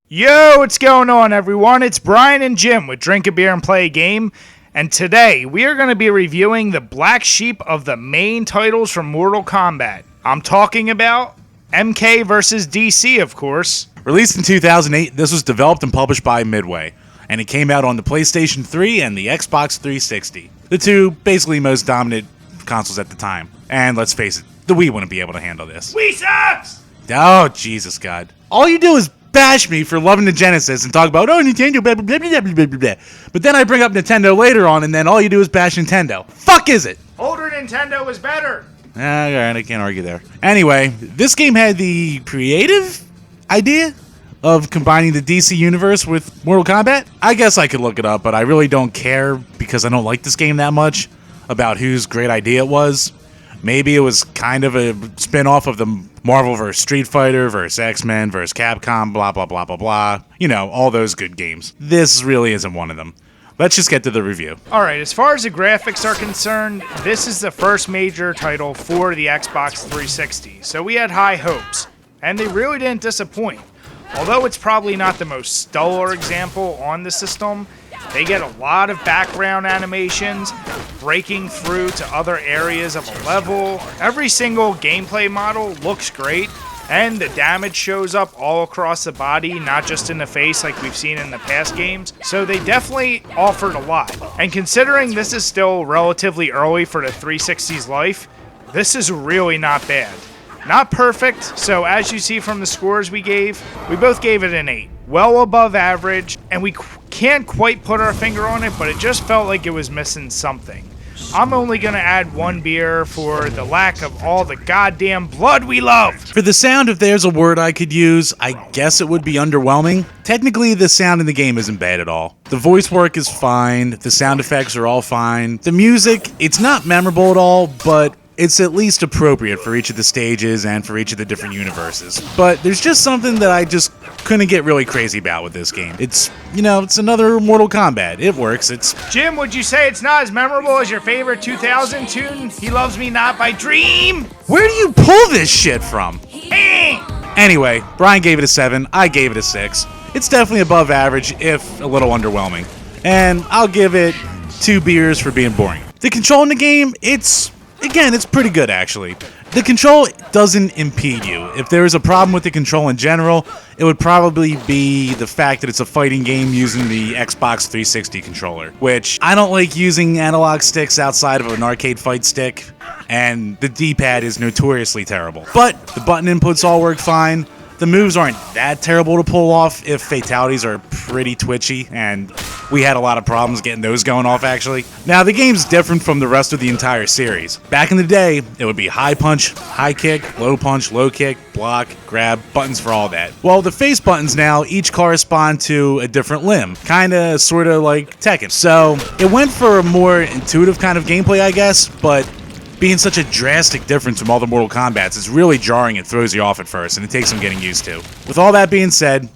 Yo, what's going on, everyone? It's Brian and Jim with DrinkABeerandPlayAGame, and today we are going to be reviewing the black sheep of the main titles from Mortal Kombat. I'm talking about MK vs. DC, of course. Released in 2008, this was developed and published by Midway, and it came out on the PlayStation 3 and the Xbox 360. The two basically most dominant consoles at the time. And let's face it, the Wii wouldn't be able to handle this. Wii sucks! Oh, Jesus God. All you do is bash me for loving the Genesis and talk about, oh, Nintendo, blah, blah, blah, blah, blah, blah, blah. But then I bring up Nintendo later on, and then all you do is bash Nintendo. Fuck is it? Older Nintendo was better. Alright, I can't argue there. Anyway, this game had the creative idea of combining the DC universe with Mortal Kombat. I guess I could look it up, but I really don't care because I don't like this game that much about whose great idea it was. Maybe it was kind of a spin-off of the Marvel vs. Street Fighter vs. X-Men vs. Capcom, blah, blah, blah, blah, blah. You know, all those good games. This really isn't one of them. Let's just get to the review. Alright, as far as the graphics are concerned, this is the first major title for the Xbox 360, so we had high hopes, and they really didn't disappoint. Although it's probably not the most stellar example on the system, they get a lot of background animations, breaking through to other areas of a level. Every single gameplay model looks great, and the damage shows up all across the body, not just in the face like we've seen in the past games. So they definitely offered a lot. And considering this is still relatively early for the 360's life, this is really not bad. Not perfect, so as you see from the scores we both gave it an 8. Well above average, and we can't quite put our finger on it, but it just felt like it was missing something. I'm only going to add one beer for the lack of all the goddamn blood we love. For the sound, if there's a word I could use, I guess it would be underwhelming. Technically, the sound in the game isn't bad at all. The voice work is fine, the sound effects are all fine. The music, it's not memorable at all, but it's at least appropriate for each of the stages and for each of the different universes. But there's just something that I just couldn't get really crazy about with this game. It's, you know, it's another Mortal Kombat. It works. Jim, would you say it's not as memorable as your favorite 2000 tune, He Loves Me Not by Dream? Where do you pull this shit from? Anyway, Brian gave it a 7. I gave it a 6. It's definitely above average, if a little underwhelming. And I'll give it 2 beers for being boring. The control in the game, it's pretty good, actually. The control doesn't impede you. If there is a problem with the control in general, it would probably be the fact that it's a fighting game using the Xbox 360 controller, which I don't like using analog sticks outside of an arcade fight stick, and the D-pad is notoriously terrible. But the button inputs all work fine. The moves aren't that terrible to pull off if fatalities are pretty twitchy, and we had a lot of problems getting those going off, actually. Now, the game's different from the rest of the entire series. Back in the day, it would be high punch, high kick, low punch, low kick, block, grab, buttons for all that. Well, the face buttons now each correspond to a different limb, kinda, sorta like Tekken. So, it went for a more intuitive kind of gameplay, I guess, but being such a drastic difference from all the Mortal Kombats is really jarring and throws you off at first, and it takes some getting used to. With all that being said,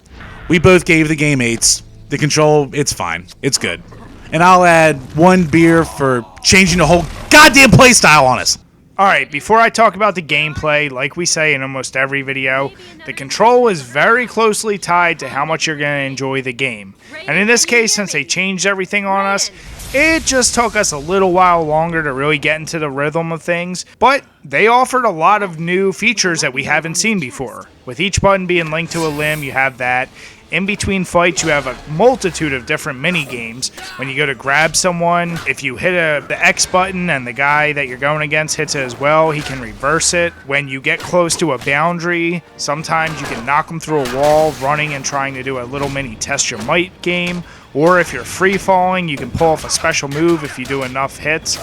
we both gave the game 8s. The control, it's fine. It's good. And I'll add 1 beer for changing the whole goddamn playstyle on us. Alright, before I talk about the gameplay, like we say in almost every video, the control is very closely tied to how much you're going to enjoy the game. And in this case, since they changed everything on us, it just took us a little while longer to really get into the rhythm of things, but they offered a lot of new features that we haven't seen before. With each button being linked to a limb, you have that. In between fights, you have a multitude of different mini games. When you go to grab someone, if you hit the X button and the guy that you're going against hits it as well, he can reverse it. When you get close to a boundary, sometimes you can knock them through a wall, running and trying to do a little mini test your might game. Or if you're free falling, you can pull off a special move if you do enough hits.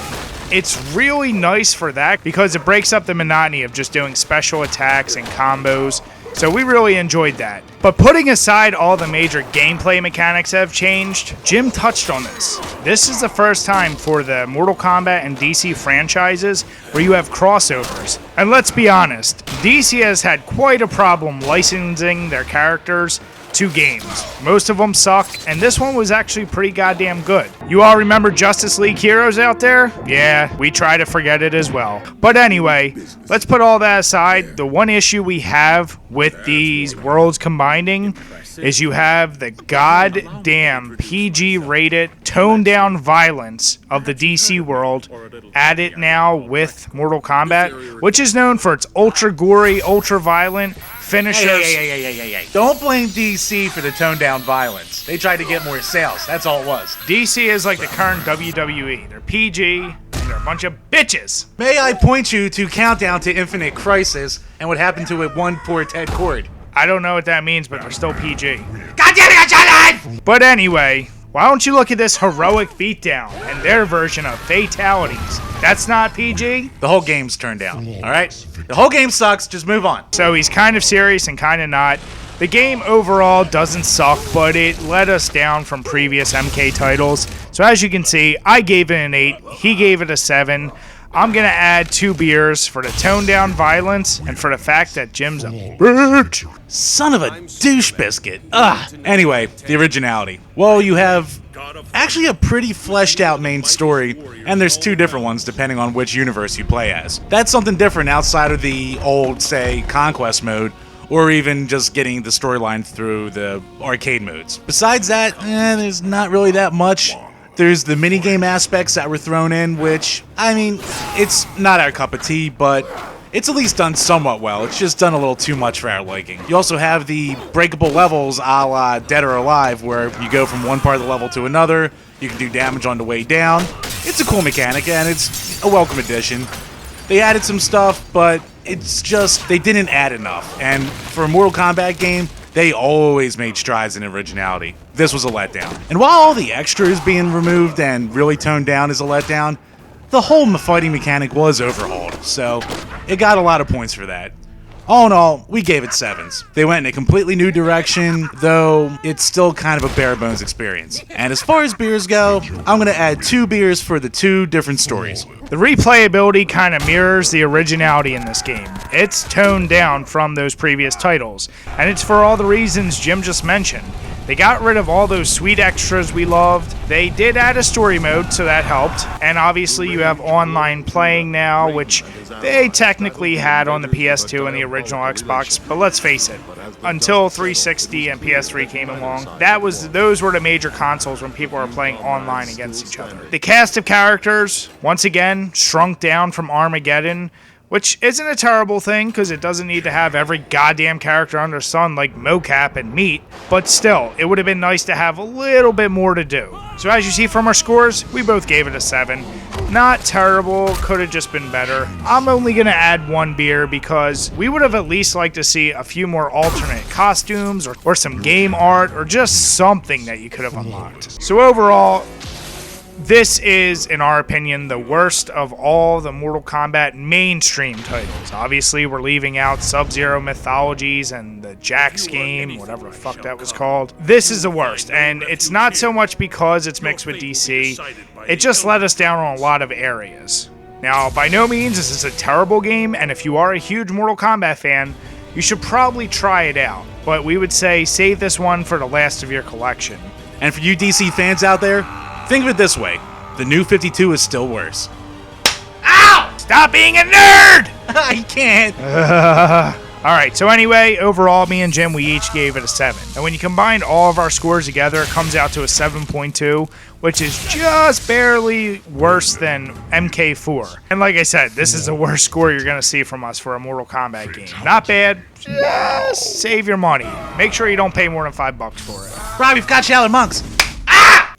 It's really nice for that because it breaks up the monotony of just doing special attacks and combos. So we really enjoyed that. But putting aside all the major gameplay mechanics that have changed, Jim touched on this. This is the first time for the Mortal Kombat and DC franchises where you have crossovers. And let's be honest, DC has had quite a problem licensing their characters to games. Most of them suck, and this one was actually pretty goddamn good. You all remember Justice League Heroes out there? Yeah, we try to forget it as well. But anyway, let's put all that aside. The one issue we have with these worlds combining is you have the goddamn PG-rated, toned-down violence of the DC world added now with Mortal Kombat, which is known for its ultra-gory, ultra-violent finishers. Hey. Don't blame DC for the toned-down violence. They tried to get more sales. That's all it was. DC is like the current WWE. They're PG, and they're a bunch of bitches. May I point you to Countdown to Infinite Crisis and what happened to it one poor Ted Cord? I don't know what that means, but they're still PG. God damn it, I shot it! But anyway, why don't you look at this heroic beatdown and their version of fatalities? That's not PG? The whole game's turned down, alright? The whole game sucks, just move on. So he's kind of serious and kind of not. The game overall doesn't suck, but it let us down from previous MK titles. So as you can see, I gave it an 8, he gave it a 7. I'm going to add 2 beers for the toned down violence and for the fact that Jim's a bitch. Son of a douche biscuit. Ugh. Anyway, the originality. Well, you have actually a pretty fleshed out main story, and there's 2 different ones depending on which universe you play as. That's something different outside of the old, say, Conquest mode, or even just getting the storyline through the arcade modes. Besides that, there's not really that much. There's the minigame aspects that were thrown in, which, I mean, it's not our cup of tea, but it's at least done somewhat well. It's just done a little too much for our liking. You also have the breakable levels a la Dead or Alive, where you go from one part of the level to another, you can do damage on the way down. It's a cool mechanic, and it's a welcome addition. They added some stuff, but it's just, they didn't add enough. And for a Mortal Kombat game, they always made strides in originality. This was a letdown. And while all the extras being removed and really toned down is a letdown, the whole fighting mechanic was overhauled, so it got a lot of points for that. All in all, we gave it 7s. They went in a completely new direction, though it's still kind of a bare bones experience. And as far as beers go, I'm going to add 2 beers for the 2 different stories. The replayability kind of mirrors the originality in this game. It's toned down from those previous titles, and it's for all the reasons Jim just mentioned. They got rid of all those sweet extras we loved. They did add a story mode, so that helped. And obviously you have online playing now, which they technically had on the PS2 and the original Xbox. But let's face it, until 360 and PS3 came along, those were the major consoles when people were playing online against each other. The cast of characters, once again, shrunk down from Armageddon, which isn't a terrible thing, because it doesn't need to have every goddamn character under the sun like mocap and meat, but still, it would have been nice to have a little bit more to do. So as you see from our scores, we both gave it a 7. Not terrible, could have just been better. I'm only going to add 1 beer because we would have at least liked to see a few more alternate costumes or some game art or just something that you could have unlocked. So overall, this is, in our opinion, the worst of all the Mortal Kombat mainstream titles. Obviously, we're leaving out Sub-Zero Mythologies and the Jax game, whatever the fuck that was called. This is the worst, and it's not so much because it's mixed with DC. It just let us down on a lot of areas. Now, by no means is this a terrible game, and if you are a huge Mortal Kombat fan, you should probably try it out. But we would say save this one for the last of your collection. And for you DC fans out there, think of it this way, the new 52 is still worse. Ow! Stop being a nerd! I can't. Alright, so anyway, overall, me and Jim, we each gave it a 7. And when you combine all of our scores together, it comes out to a 7.2, which is just barely worse than MK4. And like I said, this is the worst score you're going to see from us for a Mortal Kombat game. Not bad, just save your money. Make sure you don't pay more than $5 for it. Rob, we've got Shaolin monks.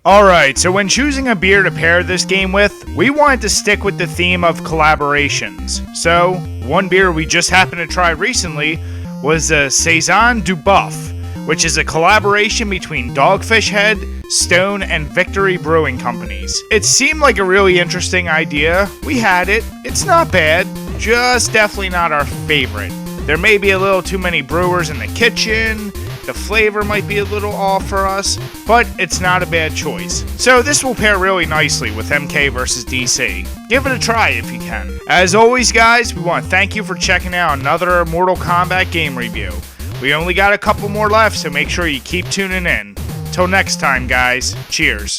Alright, so when choosing a beer to pair this game with, we wanted to stick with the theme of collaborations. So, one beer we just happened to try recently was the Saison du Buff, which is a collaboration between Dogfish Head, Stone, and Victory Brewing Companies. It seemed like a really interesting idea. We had it. It's not bad, just definitely not our favorite. There may be a little too many brewers in the kitchen. The flavor might be a little off for us, but it's not a bad choice. So this will pair really nicely with MK vs DC. Give it a try if you can. As always, guys, we want to thank you for checking out another Mortal Kombat game review. We only got a couple more left, so make sure you keep tuning in. Till next time, guys. Cheers.